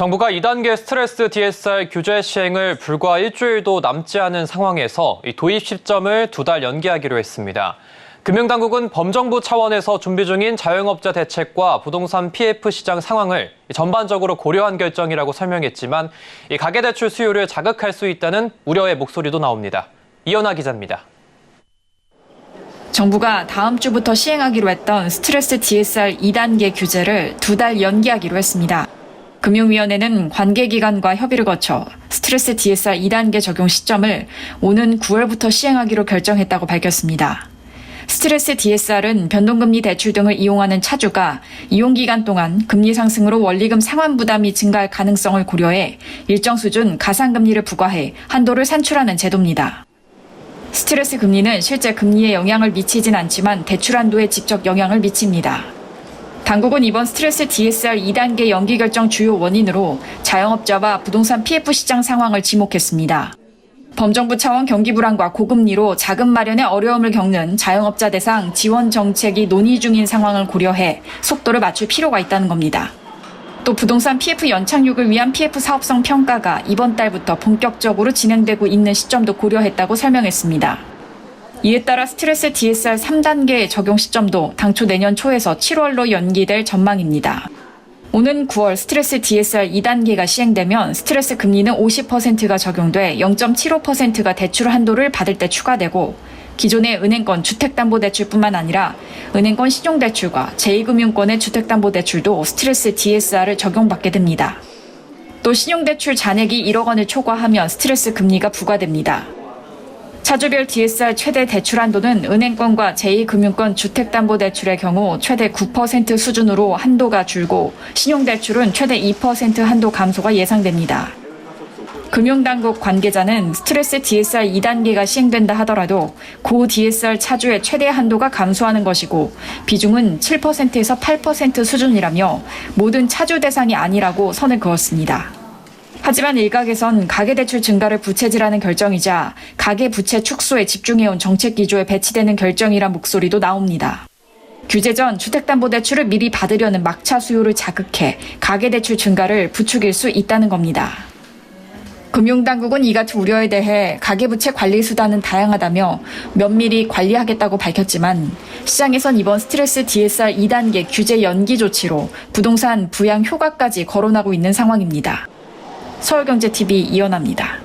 정부가 2단계 스트레스 DSR 규제 시행을 불과 일주일도 남지 않은 상황에서 도입 시점을 2달 연기하기로 했습니다. 금융당국은 범정부 차원에서 준비 중인 자영업자 대책과 부동산 PF 시장 상황을 전반적으로 고려한 결정이라고 설명했지만 가계대출 수요를 자극할 수 있다는 우려의 목소리도 나옵니다. 이연아 기자입니다. 정부가 다음 주부터 시행하기로 했던 스트레스 DSR 2단계 규제를 2달 연기하기로 했습니다. 금융위원회는 관계기관과 협의를 거쳐 스트레스 DSR 2단계 적용 시점을 오는 9월부터 시행하기로 결정했다고 밝혔습니다. 스트레스 DSR은 변동금리 대출 등을 이용하는 차주가 이용기간 동안 금리 상승으로 원리금 상환 부담이 증가할 가능성을 고려해 일정 수준 가상금리를 부과해 한도를 산출하는 제도입니다. 스트레스 금리는 실제 금리에 영향을 미치진 않지만 대출 한도에 직접 영향을 미칩니다. 당국은 이번 스트레스 DSR 2단계 연기 결정 주요 원인으로 자영업자와 부동산 PF 시장 상황을 지목했습니다. 범정부 차원 경기 불안과 고금리로 자금 마련에 어려움을 겪는 자영업자 대상 지원 정책이 논의 중인 상황을 고려해 속도를 맞출 필요가 있다는 겁니다. 또 부동산 PF 연착륙을 위한 PF 사업성 평가가 이번 달부터 본격적으로 진행되고 있는 시점도 고려했다고 설명했습니다. 이에 따라 스트레스 DSR 3단계의 적용 시점도 당초 내년 초에서 7월로 연기될 전망입니다. 오는 9월 스트레스 DSR 2단계가 시행되면 스트레스 금리는 50%가 적용돼 0.75%가 대출 한도를 받을 때 추가되고 기존의 은행권 주택담보대출뿐만 아니라 은행권 신용대출과 제2금융권의 주택담보대출도 스트레스 DSR을 적용받게 됩니다. 또 신용대출 잔액이 1억 원을 초과하면 스트레스 금리가 부과됩니다. 차주별 DSR 최대 대출 한도는 은행권과 제2금융권 주택담보대출의 경우 최대 9% 수준으로 한도가 줄고 신용대출은 최대 2% 한도 감소가 예상됩니다. 금융당국 관계자는 스트레스 DSR 2단계가 시행된다 하더라도 고 DSR 차주의 최대 한도가 감소하는 것이고 비중은 7%에서 8% 수준이라며 모든 차주 대상이 아니라고 선을 그었습니다. 하지만 일각에선 가계대출 증가를 부채질하는 결정이자 가계부채 축소에 집중해온 정책 기조에 배치되는 결정이란 목소리도 나옵니다. 규제 전 주택담보대출을 미리 받으려는 막차 수요를 자극해 가계대출 증가를 부추길 수 있다는 겁니다. 금융당국은 이 같은 우려에 대해 가계부채 관리 수단은 다양하다며 면밀히 관리하겠다고 밝혔지만 시장에선 이번 스트레스 DSR 2단계 규제 연기 조치로 부동산 부양 효과까지 거론하고 있는 상황입니다. 서울경제TV 이연아입니다.